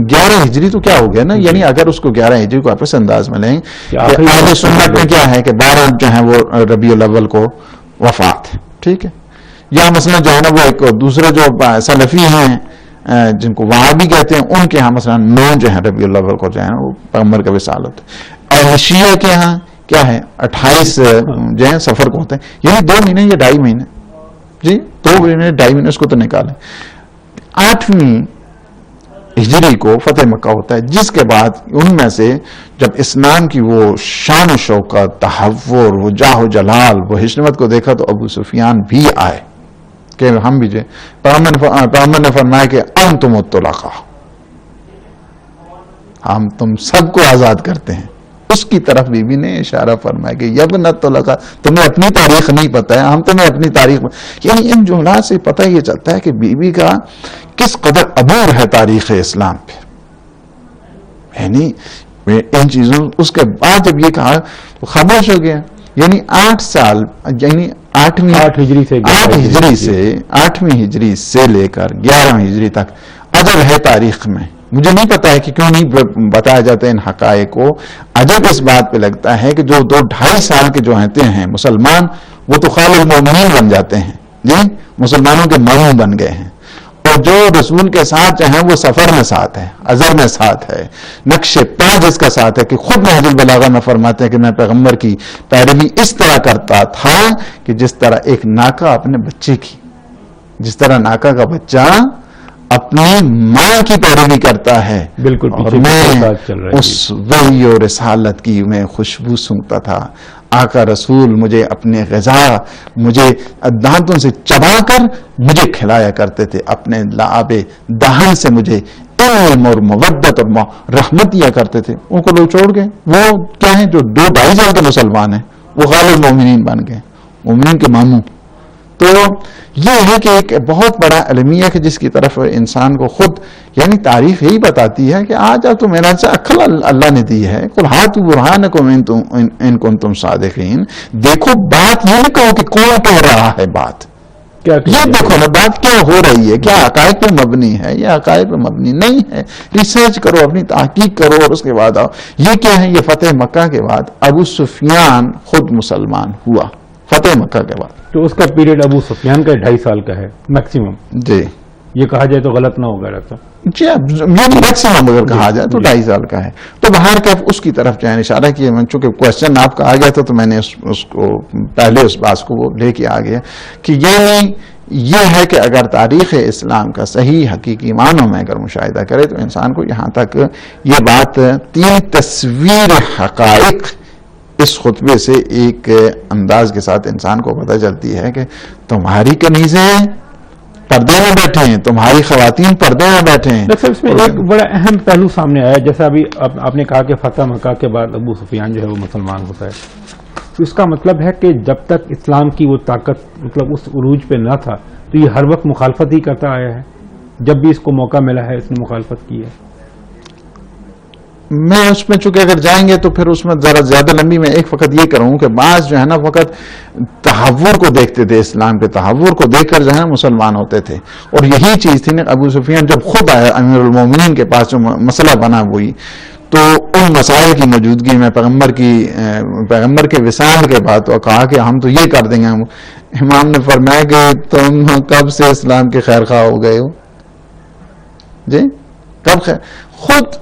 11 ہجری تو کیا ہو گیا نا، یعنی اگر اس کو 11 ہجری کو آپ اس انداز میں لیں کہ اہل سنت میں کیا ہے کہ 12 جو ہے وہ ربیع الاول کو وفات. ٹھیک ہے. یا مثلا جو ہے نا وہ ایک دوسرے جو سلفی ہیں جن کو وہاں بھی کہتے ہیں، ان کے ہاں مثلا 9 جو ہے ربیع الاول کو جو ہے وہ پیغمبر کا وصال ہوتا ہے، اور شیعہ کے ہاں کیا ہے 28 جو ہے سفر کو ہوتے ہیں، یعنی 2 مہینے یا 2.5 مہینے، جی 2 مہینے 2.5 مہینے اس کو تو نکالیں۔ 8ویں ہجری کو فتح مکہ ہوتا ہے، جس کے بعد ان میں سے جب اسلام کی وہ شان و شوکت، تحور، وہ جاہ و جلال، وہ حشمت کو دیکھا تو ابو سفیان بھی آئے کہ ہم بھی جو پیغمبر نے فرمایا کہ انتم الطلقاء، ہم تم سب کو آزاد کرتے ہیں۔ اس کی طرف بی بی نے اشارہ فرمایا کہ یبن الطلقاء، تمہیں اپنی تاریخ نہیں پتہ ہے، ہم تمہیں اپنی تاریخ، یعنی ان جملات سے پتہ یہ چلتا ہے کہ بی بی کا کس قدر عبور ہے تاریخ اسلام پہ، یعنی ان چیزوں، اس کے بعد جب یہ کہا تو خاموش ہو گیا، یعنی 8 سال، یعنی 8ویں ہجری سے 8ویں ہجری سے لے کر 11ویں ہجری تک عجب ہے تاریخ میں۔ مجھے نہیں پتا ہے کہ کیوں نہیں بتایا جاتا ان حقائق کو، عجب اس بات پہ لگتا ہے کہ جو 2-2.5 سال کے جو ہوتے ہیں مسلمان، وہ تو خال المومنین بن جاتے ہیں، جی مسلمانوں کے ماموں بن گئے ہیں، اور جو رسول کے ساتھ جو ہیں وہ سفر میں ساتھ ہے، عذر میں ساتھ ہے، نقش پا جس کا ساتھ ہے، کہ خود نہج البلاغہ میں فرماتے ہیں کہ میں پیغمبر کی پیروی اس طرح کرتا تھا کہ جس طرح ایک ناکا اپنے بچے کی، جس طرح ناکا کا بچہ اپنی ماں کی پیروی کرتا ہے، بالکل، اور میں اس وحی اور رسالت کی میں خوشبو سونگتا تھا۔ آقا رسول مجھے اپنے غذا، مجھے دانتوں سے چبا کر مجھے کھلایا کرتے تھے، اپنے لعاب دہن سے مجھے علم اور مودت اور رحمت دیا کرتے تھے۔ ان کو لوگ چھوڑ گئے، وہ کیا ہیں جو 2-2.5 سال کے مسلمان ہیں، وہ غالب مومنین بن گئے، مومنین کے ماموں۔ تو یہ ہے کہ ایک بہت بڑا المیہ ہے جس کی طرف انسان کو خود، یعنی تاریخ یہی بتاتی ہے کہ آج اب تو میرا سے عقل اللہ نے دی ہے، قل ہاتوا برہانکم ان کنتم صادقین، دیکھو بات یہ نہ کہو کہ کون کہہ رہا ہے بات، یہ دیکھو نا بات کیا ہو رہی ہے، کیا عقائد پہ مبنی ہے یا عقائد پہ مبنی نہیں ہے، ریسرچ کرو، اپنی تحقیق کرو، اور اس کے بعد آؤ۔ یہ کیا ہے، یہ فتح مکہ کے بعد ابو سفیان خود مسلمان ہوا، فتح مکہ کے بعد۔ تو اس کا پیریڈ ابو سفیان کا 2.5 سال کا ہے میکسیمم، جی یہ کہا جائے تو غلط نہ ہوگا ڈاکٹر صاحب؟ جی یعنی میکسیمم اگر کہا جائے تو 2.5 سال کا ہے۔ تو باہر کا اس کی طرف جو ہے اشارہ کیا، چونکہ کوشچن آپ کا آ گیا تھا تو میں نے اس کو پہلے اس بات کو لے کے آ گیا کہ یہ ہے کہ اگر تاریخ اسلام کا صحیح حقیقی معنوں میں اگر مشاہدہ کرے تو انسان کو یہاں تک یہ بات 3 تصویر حقائق اس خطبے سے ایک انداز کے ساتھ انسان کو پتہ چلتی ہے کہ تمہاری کنیزیں پردے میں بیٹھے ہیں، تمہاری خواتین پردے میں بیٹھے ہیں۔ ڈاکٹر صاحب اس میں ایک بڑا اہم پہلو سامنے آیا، جیسا ابھی آپ نے کہا کہ فتح مکہ کے بعد ابو سفیان جو ہے وہ مسلمان ہوتا ہے، تو اس کا مطلب ہے کہ جب تک اسلام کی وہ طاقت مطلب اس عروج پہ نہ تھا تو یہ ہر وقت مخالفت ہی کرتا آیا ہے، جب بھی اس کو موقع ملا ہے اس نے مخالفت کی ہے۔ میں اس میں چونکہ اگر جائیں گے تو پھر اس میں ذرا زیادہ لمبی، میں ایک فقط یہ کروں کہ بعض جو ہے نا فقط تحور کو دیکھتے تھے، اسلام کے تحور کو دیکھ کر جو ہے مسلمان ہوتے تھے، اور یہی چیز تھی نا ابو سفیان جب خود آیا امیر المومنین کے پاس جو مسئلہ بنا ہوئی، تو ان مسائل کی موجودگی میں پیغمبر کے وصال کے بعد تو کہا کہ ہم تو یہ کر دیں گے۔ امام نے فرمایا کہ تم کب سے اسلام کے خیر خواہ ہو گئے ہو؟ جی کب خیر؟ خود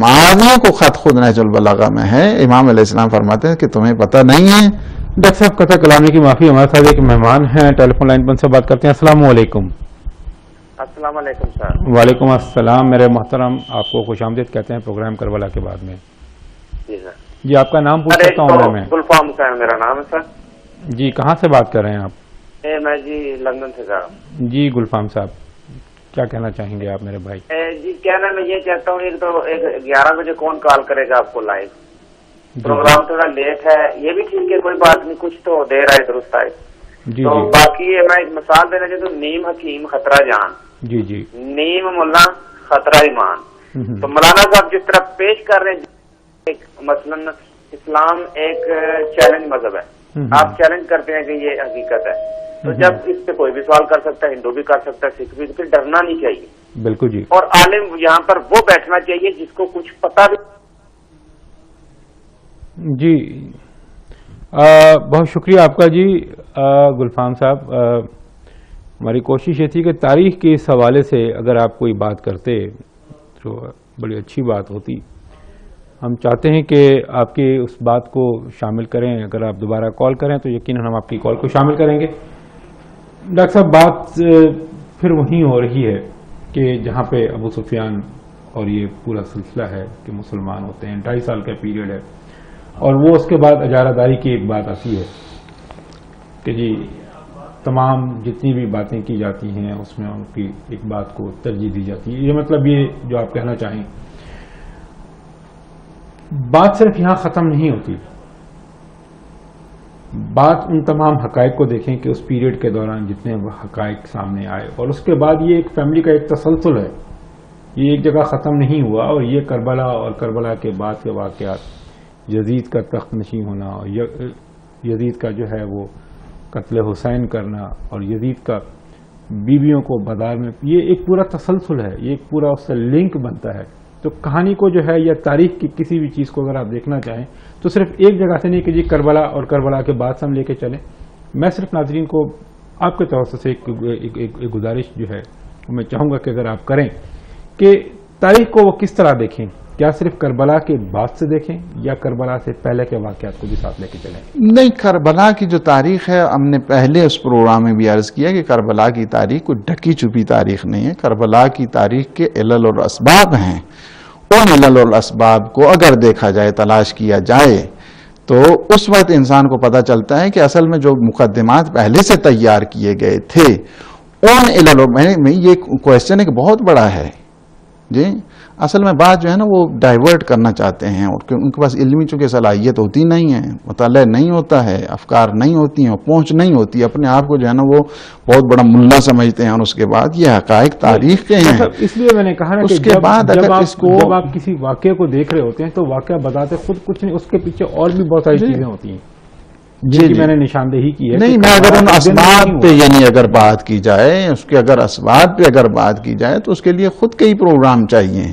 معاویہ کو خط خود نہج البلاغہ میں ہے، امام علیہ السلام فرماتے ہیں کہ تمہیں پتہ نہیں ہے۔ ڈاکٹر صاحب قطع کلامی کی معافی، ہمارے ساتھ ایک مہمان ہیں، ٹیلی فون لائن پر سے بات کرتے ہیں۔ السلام علیکم۔ السلام علیکم سر۔ وعلیکم السلام میرے محترم، آپ کو خوش آمدید کہتے ہیں پروگرام کربلا کے بعد میں۔ جی سر، جی آپ کا نام پوچھ سکتا ہوں میں؟ گلفام حسین میرا نام ہے سر۔ جی کہاں سے بات کر رہے ہیں آپ؟ میں جی لندن سے کر رہا ہوں۔ جی گلفام صاحب کیا کہنا چاہیں گے آپ میرے بھائی؟ جی کہنا میں یہ چاہتا ہوں، ایک تو 11 بجے کون کال کرے گا آپ کو لائیو؟ پروگرام تھوڑا لیٹ ہے، یہ بھی ٹھیک ہے، کوئی بات نہیں، کچھ تو دیر آئے درست آئے۔ تو باقی میں ایک مثال دینا چاہتا ہوں، نیم حکیم خطرہ جان، جی جی نیم ملا خطرہ ایمان۔ تو مولانا صاحب جس طرح پیش کر رہے ہیں، مثلاً اسلام ایک چیلنج مذہب ہے، آپ چیلنج کرتے ہیں کہ یہ حقیقت ہے، تو جب اس پہ کوئی بھی سوال کر سکتا ہے، ہندو بھی کر سکتا ہے، سکھ بھی، پھر ڈرنا نہیں چاہیے۔ بالکل جی۔ اور عالم یہاں پر وہ بیٹھنا چاہیے جس کو کچھ پتہ بھی۔ جی بہت شکریہ آپ کا جی گلفام صاحب۔ ہماری کوشش یہ تھی کہ تاریخ کے اس حوالے سے اگر آپ کوئی بات کرتے تو بڑی اچھی بات ہوتی. ہم چاہتے ہیں کہ آپ کی اس بات کو شامل کریں. اگر آپ دوبارہ کال کریں تو یقیناً ہم آپ کی کال کو شامل کریں گے. ڈاکٹر صاحب، بات پھر وہیں ہو رہی ہے کہ جہاں پہ ابو سفیان اور یہ پورا سلسلہ ہے کہ مسلمان ہوتے ہیں، 2.5 سال کا پیریڈ ہے، اور وہ اس کے بعد اجارہ داری کی ایک بات آتی ہے کہ جی تمام جتنی بھی باتیں کی جاتی ہیں اس میں ان کی ایک بات کو ترجیح دی جاتی ہے. یہ مطلب یہ جو آپ کہنا چاہیں، بات صرف یہاں ختم نہیں ہوتی. بات ان تمام حقائق کو دیکھیں کہ اس پیریڈ کے دوران جتنے حقائق سامنے آئے، اور اس کے بعد یہ ایک فیملی کا ایک تسلسل ہے. یہ ایک جگہ ختم نہیں ہوا، اور یہ کربلا اور کربلا کے بعد کے واقعات، یزید کا تخت نشین ہونا اور یزید کا جو ہے وہ قتل حسین کرنا اور یزید کا بیویوں کو بازار میں، یہ ایک پورا تسلسل ہے، یہ ایک پورا اس سے لنک بنتا ہے. تو کہانی کو جو ہے یا تاریخ کی کسی بھی چیز کو اگر آپ دیکھنا چاہیں تو صرف ایک جگہ سے نہیں کہ جی کربلا اور کربلا کے بعد سے ہم لے کے چلیں. میں صرف ناظرین کو آپ کے توسط سے ایک گزارش جو ہے میں چاہوں گا کہ اگر آپ کریں کہ تاریخ کو وہ کس طرح دیکھیں، کیا صرف کربلا کے بعد سے دیکھیں یا کربلا سے پہلے کے واقعات کو بھی ساتھ لے کے چلیں؟ نہیں، کربلا کی جو تاریخ ہے، ہم نے پہلے اس پروگرام میں بھی عرض کیا کہ کربلا کی تاریخ کوئی ڈھکی چھپی تاریخ نہیں ہے. کربلا کی تاریخ کے علل اور اسباب ہیں. ان علل اور اسباب کو اگر دیکھا جائے، تلاش کیا جائے، تو اس وقت انسان کو پتہ چلتا ہے کہ اصل میں جو مقدمات پہلے سے تیار کیے گئے تھے ان علل اور میں یہ کویسچن ایک بہت بڑا ہے جی. اصل میں بات جو ہے نا وہ ڈائیورٹ کرنا چاہتے ہیں، اور ان کے پاس علمی چونکہ صلاحیت ہوتی نہیں ہے، مطالعہ نہیں ہوتا ہے، افکار نہیں ہوتی ہیں، پہنچ نہیں ہوتی، اپنے آپ کو جو ہے نا وہ بہت بڑا ملا سمجھتے ہیں، اور اس کے بعد یہ حقائق تاریخ کے ہیں. اس لیے میں نے کہا نا اس کہ کے بعد جب اگر اس کو آپ کسی واقعے کو دیکھ رہے ہوتے ہیں تو واقعہ بتاتے خود کچھ نہیں، اس کے پیچھے اور بھی بہت ساری چیزیں ہوتی ہیں جن کی میں نے نشاندہی کی ہے. نہیں، میں اگر ان اسباب پہ یعنی اگر بات کی جائے، اس کے اگر اسباب پہ اگر بات کی جائے تو اس کے لیے خود کئی پروگرام چاہیے.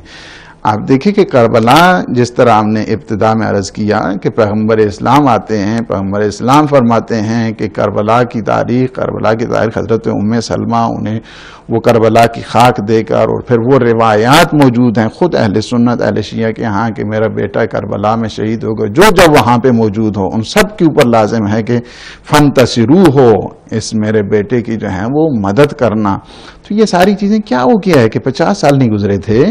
آپ دیکھیں کہ کربلا جس طرح ہم نے ابتدا میں عرض کیا کہ پیغمبر اسلام آتے ہیں، پیغمبر اسلام فرماتے ہیں کہ کربلا کی تاریخ حضرت ام سلمہ انہیں وہ کربلا کی خاک دے کر، اور پھر وہ روایات موجود ہیں خود اہل سنت اہل شیعہ کے ہاں کہ میرا بیٹا کربلا میں شہید ہو گیا، جو جب وہاں پہ موجود ہو ان سب کے اوپر لازم ہے کہ فانتصروا ہو، اس میرے بیٹے کی جو ہے وہ مدد کرنا. تو یہ ساری چیزیں کیا ہو گیا ہے کہ 50 سال نہیں گزرے تھے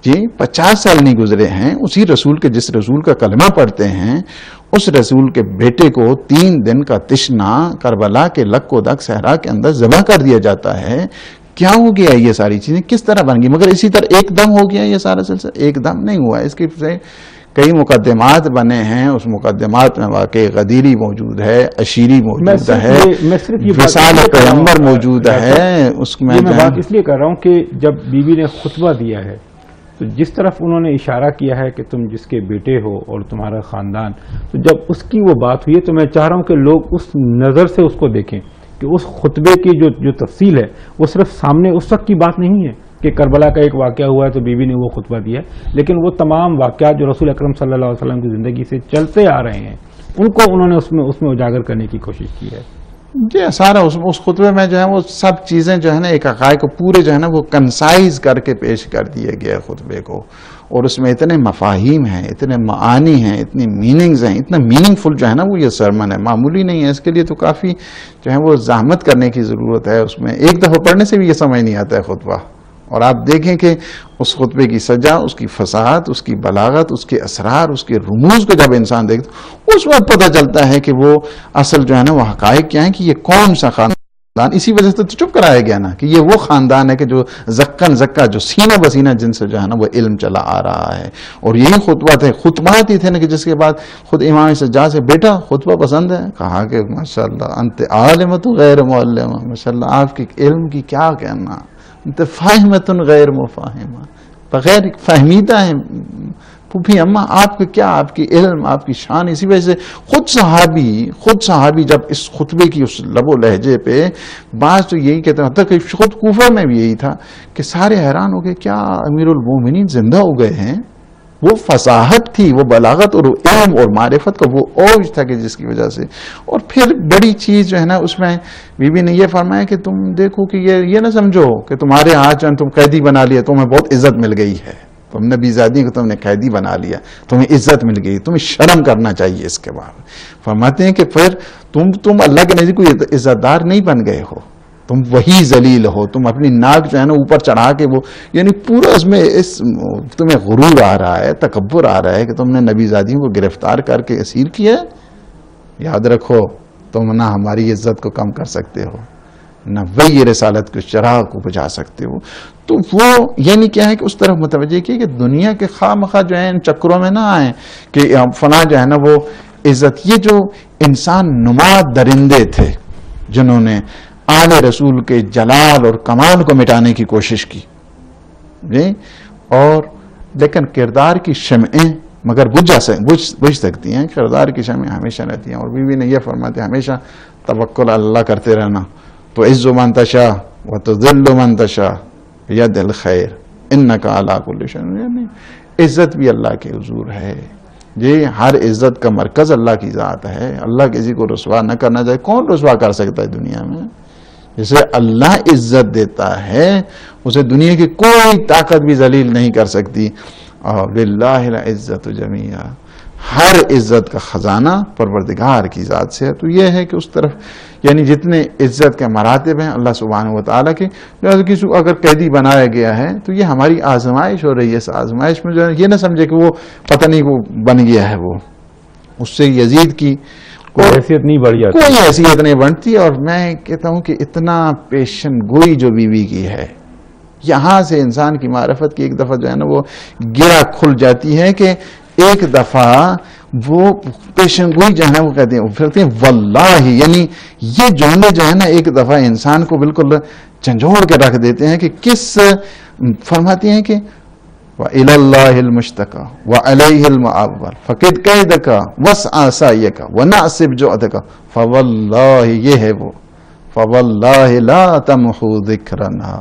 جی، 50 سال نہیں گزرے ہیں. اسی رسول کے جس رسول کا کلمہ پڑھتے ہیں اس رسول کے بیٹے کو 3 دن کا تشنا کربلا کے لک و دک صحرا کے اندر ذبح کر دیا جاتا ہے. کیا ہو گیا یہ ساری چیزیں کس طرح بن گئی؟ مگر اسی طرح ایک دم ہو گیا یہ سارا سلسلہ؟ ایک دم نہیں ہوا. اس کے سے کئی مقدمات بنے ہیں. اس مقدمات میں واقع غدیری موجود ہے، عشیری موجود ہے، وصال پیغمبر موجود ہے. اس میں میں بات اس لیے کر رہا ہوں کہ جب بیوی نے خطبہ دیا ہے تو جس طرف انہوں نے اشارہ کیا ہے کہ تم جس کے بیٹے ہو اور تمہارا خاندان، تو جب اس کی وہ بات ہوئی ہے تو میں چاہ رہا ہوں کہ لوگ اس نظر سے اس کو دیکھیں کہ اس خطبے کی جو تفصیل ہے وہ صرف سامنے اس وقت کی بات نہیں ہے کہ کربلا کا ایک واقعہ ہوا ہے تو بیوی نے وہ خطبہ دیا ہے، لیکن وہ تمام واقعات جو رسول اکرم صلی اللہ علیہ وسلم کی زندگی سے چلتے آ رہے ہیں ان کو انہوں نے اس میں اجاگر کرنے کی کوشش کی ہے. جی سارا اس خطبے میں جو ہے وہ سب چیزیں جو ہے نا ایک حقائق کو پورے جو ہے نا وہ کنسائز کر کے پیش کر دیے گئے خطبے کو، اور اس میں اتنے مفاہیم ہیں، اتنے معانی ہیں، اتنی میننگز ہیں، اتنا میننگ فل جو ہے نا وہ یہ سرمن ہے، معمولی نہیں ہے. اس کے لیے تو کافی جو ہے وہ زحمت کرنے کی ضرورت ہے. اس میں ایک دفعہ پڑھنے سے بھی یہ سمجھ نہیں آتا ہے خطبہ. اور آپ دیکھیں کہ اس خطبے کی سجا، اس کی فصاحت، اس کی بلاغت، اس کے اسرار، اس کے رموز کو جب انسان دیکھتا اس وقت پتہ چلتا ہے کہ وہ اصل جو ہے نا وہ حقائق کیا ہیں کہ یہ کون سا خاندان. اسی وجہ سے تو چپ کرایا گیا نا کہ یہ وہ خاندان ہے کہ جو زکا جو سینہ بسینہ جن سے جو ہے نا وہ علم چلا آ رہا ہے. اور یہی خطبہ تھے، خطبات ہی تھے نا کہ جس کے بعد خود امام سجاد سے بیٹا خطبہ پسند ہے، کہا کہ ماشاءاللہ انت عالمۃ غیر معلمہ، ماشاءاللہ آپ کے علم کی کیا کہنا، انت فاہمۃ غیر مفاہمہ، بغیر فہمیدہ ہیں. پھوپھی اماں آپ کے کیا، آپ کی علم، آپ کی شان. اسی وجہ سے خود صحابی جب اس خطبے کی اس لب و لہجے پہ بعض تو یہی کہتے ہیں، حتیٰ کہ خود کوفہ میں بھی یہی تھا کہ سارے حیران ہو گئے، کیا امیر المومنین زندہ ہو گئے ہیں؟ وہ فصاحت تھی، وہ بلاغت اور علم اور معرفت کا وہ اوج تھا کہ جس کی وجہ سے. اور پھر بڑی چیز جو ہے نا اس میں بی بی نے یہ فرمایا کہ تم دیکھو کہ یہ نہ سمجھو کہ تمہارے ہاتھ تم قیدی بنا لیا، تمہیں بہت عزت مل گئی ہے، تم نے بیزادی کو تم نے قیدی بنا لیا، تمہیں عزت مل گئی، تمہیں شرم کرنا چاہیے اس کے بعد. فرماتے ہیں کہ پھر تم اللہ کے نزدیک کوئی عزت دار نہیں بن گئے ہو، تم وہی ذلیل ہو. تم اپنی ناک جو ہے نا اوپر چڑھا کے وہ یعنی پورا اس میں تمہیں غرور آ رہا ہے، تکبر آ رہا ہے کہ تم نے نبی زادیوں کو گرفتار کر کے اسیر کیا. یاد رکھو تم نہ ہماری عزت کو کم کر سکتے ہو، نہ وہی رسالت کے چراغ کو بجھا سکتے ہو. تو وہ یعنی کیا ہے کہ اس طرف متوجہ کیے کہ دنیا کے خواہ مخواہ جو ہے ان چکروں میں نہ آئیں کہ فلاں جو ہے نا وہ عزت. یہ جو انسان نما درندے تھے جنہوں نے آل رسول کے جلال اور کمال کو مٹانے کی کوشش کی جی، اور لیکن کردار کی شمعیں مگر بجھ سکتی ہیں، کردار کی شمعیں ہمیشہ رہتی ہیں. اور بیوی نے یہ فرماتے ہمیشہ توکل اللہ کرتے رہنا. تو عز من تشاء و تذل من تشاء ید الخیر انک علی کل شیء، یعنی عزت بھی اللہ کے حضور ہے جی. ہر عزت کا مرکز اللہ کی ذات ہے. اللہ کسی کو رسوا نہ کرنا چاہے. کون رسوا کر سکتا ہے دنیا میں؟ جسے اللہ عزت دیتا ہے اسے دنیا کی کوئی طاقت بھی ذلیل نہیں کر سکتی. اور للہ العزت جمیعا، ہر عزت کا خزانہ پروردگار کی ذات سے ہے. تو یہ ہے کہ اس طرف یعنی جتنے عزت کے مراتب ہیں اللہ سبحانہ و تعالیٰ کے، کسی کو اگر قیدی بنایا گیا ہے تو یہ ہماری آزمائش ہو رہی ہے. اس آزمائش میں جو ہے یہ نہ سمجھے کہ وہ پتہ نہیں وہ بن گیا ہے، وہ اس سے یزید کی کوئی حیثیت نہیں بڑھ جاتی، کوئی حیثیت نہیں بنتی. اور میں کہتا ہوں کہ اتنا پیشن گوئی جو بیوی کی ہے، یہاں سے انسان کی معرفت کی ایک دفعہ جو ہے نا وہ گرہ کھل جاتی ہے کہ ایک دفعہ وہ پیشن گوئی جو ہے نا وہ کہتے ہیں واللہ، یعنی یہ جملے جو ہے نا ایک دفعہ انسان کو بالکل جھنجھوڑ کے رکھ دیتے ہیں کہ کس فرماتی ہیں کہ وَإِلَى اللَّهِ الْمُشْتَكَى وَعَلَيْهِ الْمَعَوَّلُ فَقِدْ كَيْدَكَ وَاسْعَ سَعْيَكَ وَنَعْصِبْ جُعْدَكَ فَوَاللَّهِ، یہ ہے وہ فَوَاللَّهِ لَا تَمْحُوا ذِكْرَنَا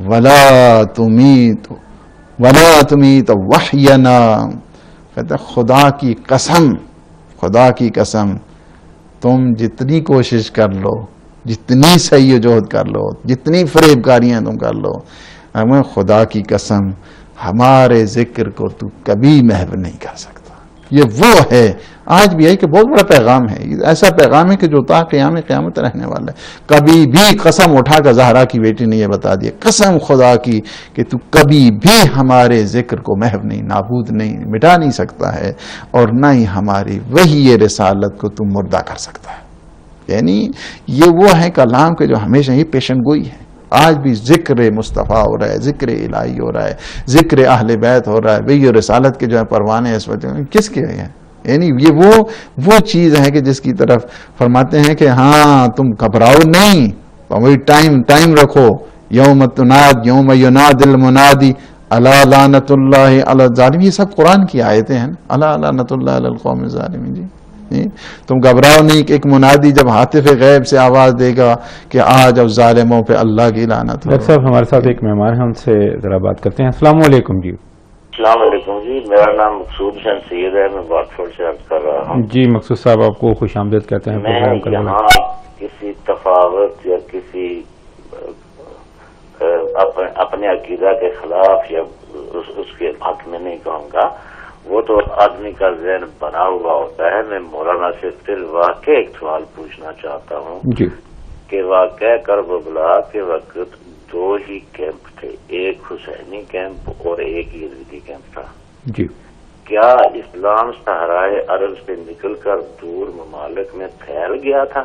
وَلَا تُمِيتُ وَحْيَنَا. کہتا ہے خدا کی قسم، خدا کی قسم، تم جتنی کوشش کر لو، جتنی سعی و جہد کر لو، جتنی فریب کاریاں تم کر لو، ہمیں خدا کی قسم ہمارے ذکر کو تو کبھی محو نہیں کر سکتا. یہ وہ ہے آج بھی ہے کہ بہت بڑا پیغام ہے. ایسا پیغام ہے کہ جو تا قیامت رہنے والا ہے. کبھی بھی قسم اٹھا کر زہرا کی بیٹی نے یہ بتا دیا، قسم خدا کی کہ تو کبھی بھی ہمارے ذکر کو محو نہیں، نابود نہیں، مٹا نہیں سکتا ہے، اور نہ ہی ہماری وحی رسالت کو تو مردہ کر سکتا ہے. یعنی یہ وہ ہے کلام کے جو ہمیشہ ہی پیشن گوئی ہے. آج بھی ذکر مصطفیٰ ہو رہا ہے، ذکر الہی ہو رہا ہے، ذکر اہل بیت ہو رہا ہے. بھئی یہ رسالت کے جو ہے پروانے اس وقت کس کے ہیں؟ یعنی یہ وہ چیز ہے کہ جس کی طرف فرماتے ہیں کہ ہاں تم گھبراؤ نہیں، وہی ٹائم رکھو. یوم یناد المنادی الا لعنت اللہ علی الظالمین. یہ سب قرآن کی آیتیں ہیں. الا لعنت اللہ علی القوم الظالمین. جی تم گھبراؤ نہیں کہ ایک منادی جب ہاتف غیب سے آواز دے گا کہ آج اب ظالموں پہ اللہ کی لعنت ہو. ڈاکٹر صاحب ہمارے ساتھ ایک مہمان ہیں، ان سے ذرا بات کرتے ہیں. السلام علیکم. جی السلام علیکم جی، میرا نام مقصود حسین سید ہے، میں واٹفورڈ سے عرض کر رہا ہوں. جی مقصود صاحب آپ کو خوش آمدید کہتے ہیں. میں یہاں کسی تفاوت یا کسی اپنے عقیدہ کے خلاف یا اس کے حق میں نہیں کہوں گا، وہ تو آدمی کا ذہن بنا ہوا ہوتا ہے. میں مولانا سے پھر واقع ایک سوال پوچھنا چاہتا ہوں جی کہ واقع کربلا کے وقت دو ہی کیمپ تھے، ایک حسینی کیمپ اور ایک یزیدی کیمپ تھا. جی کیا اسلام صحرائے عرب سے نکل کر دور ممالک میں پھیل گیا تھا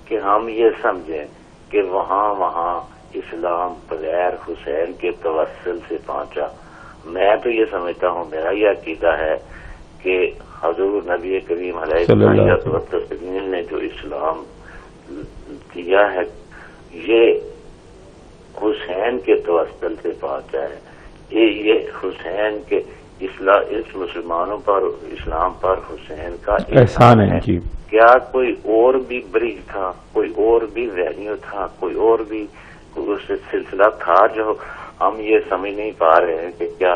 کہ ہم یہ سمجھیں کہ وہاں اسلام بغیر حسین کے توسل سے پہنچا؟ میں تو یہ سمجھتا ہوں، میرا یہ عقیدہ ہے کہ حضور نبی کریم علیہ السلام نے جو اسلام دیا ہے یہ حسین کے توسل سے پہنچا ہے. یہ حسین کے اس مسلمانوں پر، اسلام پر حسین کا احسان ہے. جی کیا کوئی اور بھی برج تھا، کوئی اور بھی وینیو تھا، کوئی اور بھی سلسلہ تھا جو ہم یہ سمجھ نہیں پا رہے ہیں کہ کیا